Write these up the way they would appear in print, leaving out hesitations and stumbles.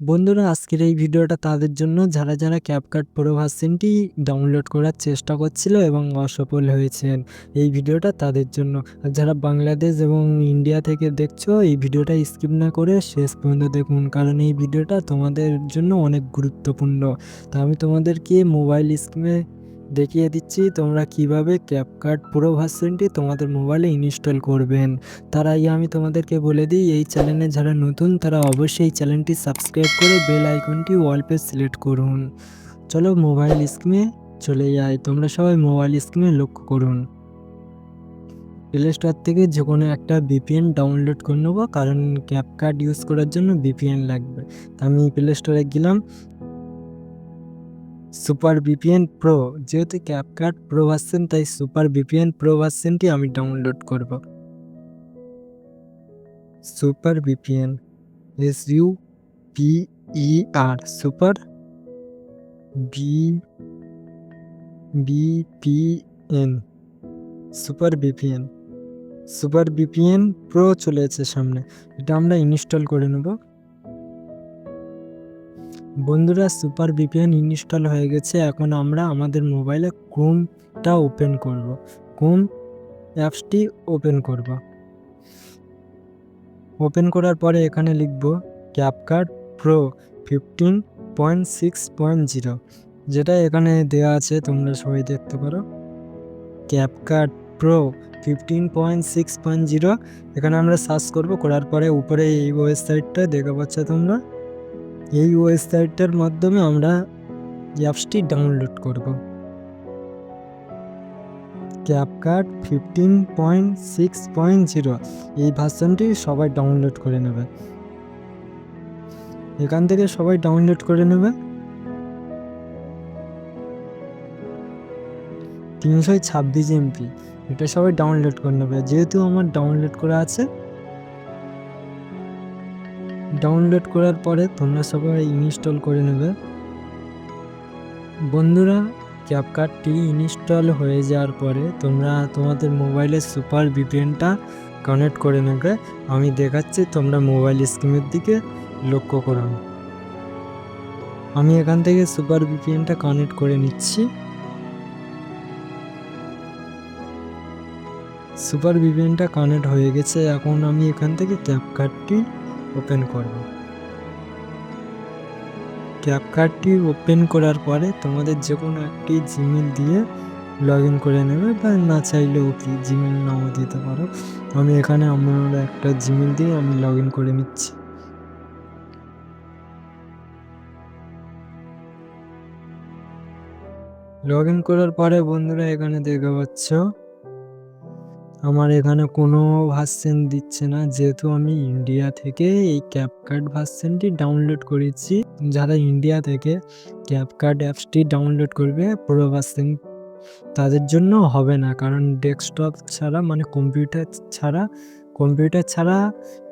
বন্ধুরা, আজকের এই ভিডিওটা তাদের জন্য যারা ক্যাপকাট প্রো ভার্সনটি ডাউনলোড করার চেষ্টা করছিল এবং অসফল হয়েছেন। এই ভিডিওটা তাদের জন্য। আর যারা বাংলাদেশ এবং ইন্ডিয়া থেকে দেখছো, এই ভিডিওটা স্কিপ না করে শেষ পর্যন্ত দেখুন, কারণ এই ভিডিওটা তোমাদের জন্য অনেক গুরুত্বপূর্ণ। তা আমি তোমাদেরকে মোবাইল স্ক্রিনে দেখিয়ে দিচ্ছি তোমরা কিভাবে ক্যাপকাট প্রো ভার্সনটি তোমাদের মোবাইলে ইনস্টল করবেন। তার আগে আমি তোমাদেরকে বলে দিই, এই চ্যানেলে যারা নতুন তারা অবশ্যই চ্যানেলটি সাবস্ক্রাইব করে বেল আইকনটি অল পে সিলেক্ট করুন। চলো মোবাইল স্ক্রিনে চলে যাই। তোমরা সবাই মোবাইল স্ক্রিনে লক্ষ্য করুন। প্লে স্টোর থেকে যে কোনো একটা ভিপিএন ডাউনলোড করে নেবো, কারণ ক্যাপকাট ইউজ করার জন্য ভিপিএন লাগবে। আমি প্লে স্টোরে গেলাম। সুপার ভিপিএন প্রো, যেহেতু ক্যাপকাট প্রো ভার্সন তাই সুপার ভিপিএন প্রো ভার্সনটি আমি ডাউনলোড করব। Super VPN, SUPER, super VPN, super VPN. Super VPN pro চলে এসেছে সামনে, এটা আমরা ইনস্টল করে নেব। বন্ধুরা, সুপার ভিপিএন ইনস্টল হয়ে গেছে। এখন আমরা আমাদের মোবাইলে ক্রোমটা ওপেন করব। ক্রোম অ্যাপসটি ওপেন করব। ওপেন করার পরে এখানে লিখব ক্যাপকাট প্রো 15.6.0, যেটা এখানে দেওয়া আছে, তোমরা সবাই দেখতে পারো। ক্যাপকাট প্রো 15.6.0 এখানে আমরা সার্চ করব। করার পরে উপরে এই ওয়েবসাইটটা দেখা পাচ্ছ তোমরা। এই ওয়েবসাইটটার মাধ্যমে আমরা অ্যাপসটি ডাউনলোড করব। ক্যাপকাট 15.6.0 এই ভার্সনটি সবাই ডাউনলোড করে নেবে। এখান থেকে সবাই ডাউনলোড করে নেবে। 326 MB, এটা সবাই ডাউনলোড করে নেবে। যেহেতু আমার ডাউনলোড করা আছে, ডাউনলোড করার পরে তোমরা সবাই ইনস্টল করে নেবে। বন্ধুরা, ক্যাপকাটটি ইনস্টল হয়ে যাওয়ার পরে তোমরা তোমাদের মোবাইলে সুপার ভিপিএনটা কানেক্ট করে নেবে। আমি দেখাচ্ছি, তোমরা মোবাইল স্ক্রিনের দিকে লক্ষ্য করুন। আমি এখান থেকে সুপার ভিপিএনটা কানেক্ট করে নিচ্ছি। সুপার ভিপিএনটা কানেক্ট হয়ে গেছে। এখন আমি এখান থেকে ক্যাপকাটটি ওপেন করব। ক্যাপকাটটি ওপেন করার পরে তোমাদের যে কোনো একটি জিমেল দিয়ে লগ ইন করে নেবে, বা না চাইলেও কি জিমেল নাও দিতে পারো। আমি এখানে আমার একটা জিমেল দিয়ে আমি লগ ইন করে নিচ্ছি। লগ ইন করার পরে বন্ধুরা, এখানে দেখতে পাচ্ছ আমার এখানে কোনো ভার্সন দিচ্ছে না, যেহেতু আমি ইন্ডিয়া থেকে এই ক্যাপকাট ভার্সনটি ডাউনলোড করেছি। যারা ইন্ডিয়া থেকে ক্যাপকাট অ্যাপসটি ডাউনলোড করবে প্রো ভার্সন, তাদের জন্য হবে না, কারণ ডেস্কটপ ছাড়া মানে কম্পিউটার ছাড়া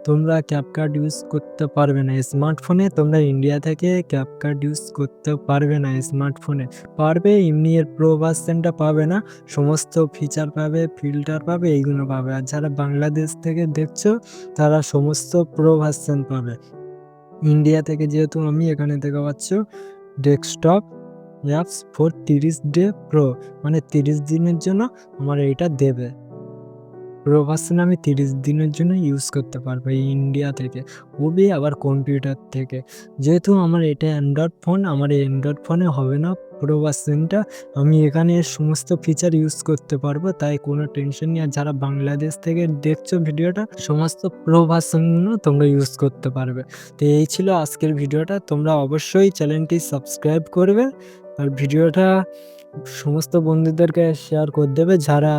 তোমরা ক্যাপকাট ইউজ করতে পারবে না। স্মার্টফোনে তোমরা ইন্ডিয়া থেকে ক্যাপকাট ইউজ করতে পারবে না। স্মার্টফোনে পারবে, এমনি এর প্রো ভার্সনটা পাবে না। সমস্ত ফিচার পাবে, ফিল্টার পাবে, এইগুলো পাবে। আর যারা বাংলাদেশ থেকে দেখছো তারা সমস্ত প্রো ভার্সন পাবে। ইন্ডিয়া থেকে যেহেতু আমি এখানে দেখা পাচ্ছ desktop apps for 30 day pro, মানে 30 দিনের জন্য আমার এইটা দেবে। প্রো ভার্সন আমি 30 দিনের জন্য ইউজ করতে পারবো এই ইন্ডিয়া থেকে, খুবই আবার কম্পিউটার থেকে। যেহেতু আমার এটা অ্যান্ড্রয়েড ফোন, আমার এই অ্যান্ড্রয়েড ফোনে হবে না প্রো ভার্সনটা। আমি এখানে সমস্ত ফিচার ইউজ করতে পারবো, তাই কোনো টেনশন নেই। আর যারা বাংলাদেশ থেকে দেখছো ভিডিওটা, সমস্ত প্রো ভার্সনগুলো তোমরা ইউজ করতে পারবে। তো এই ছিল আজকের ভিডিওটা। তোমরা অবশ্যই চ্যানেলটি সাবস্ক্রাইব করবে আর ভিডিওটা সমস্ত বন্ধুদেরকে শেয়ার করে দেবে যারা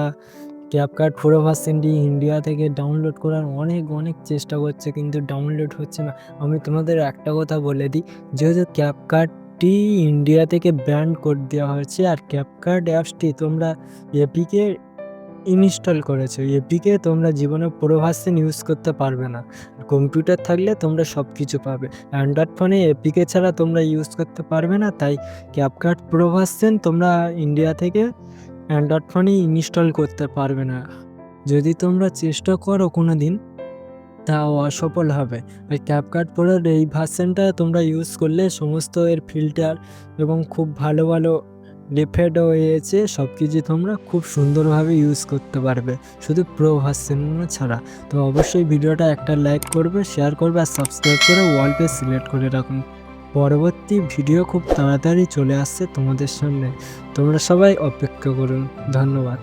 ক্যাপকাট প্রো ভার্সনটি ইন্ডিয়া থেকে ডাউনলোড করার অনেক চেষ্টা করছে, কিন্তু ডাউনলোড হচ্ছে না। আমি তোমাদের একটা কথা বলে দিই, যেহেতু ক্যাপকাটটি ইন্ডিয়া থেকে ব্যান করে দেওয়া হয়েছে, আর ক্যাপকাট অ্যাপসটি তোমরা এপিকে ইনস্টল করেছো, এপিকে তোমরা জীবনে প্রো ভার্সন ইউজ করতে পারবে না। কম্পিউটার থাকলে তোমরা সব কিছু পাবে, অ্যান্ড্রয়েড ফোনে এপিকে ছাড়া তোমরা ইউজ করতে পারবে না। তাই ক্যাপকাট প্রো ভার্সন তোমরা ইন্ডিয়া থেকে অ্যান্ড্রয়েড ফোনে ইনস্টল করতে পারবে না। যদি তোমরা চেষ্টা করো কোনো দিন তাও অসফল হবে। ওই CapCut Pro-র এই ভার্সনটা তোমরা ইউজ করলে সমস্ত এর ফিল্টার এবং খুব ভালো ভালো ইফেক্টও রয়েছে, সবকিছু তোমরা খুব সুন্দরভাবে ইউজ করতে পারবে, শুধু প্রো ভার্সন ছাড়া। তো অবশ্যই ভিডিওটা একটা লাইক করবে, শেয়ার করবে আর সাবস্ক্রাইব করে অল পেজ সিলেক্ট করে রাখুন। পরবর্তী ভিডিও খুব তাড়াতাড়ি চলে আসছে তোমাদের সামনে, তোমরা সবাই অপেক্ষা করুন। ধন্যবাদ।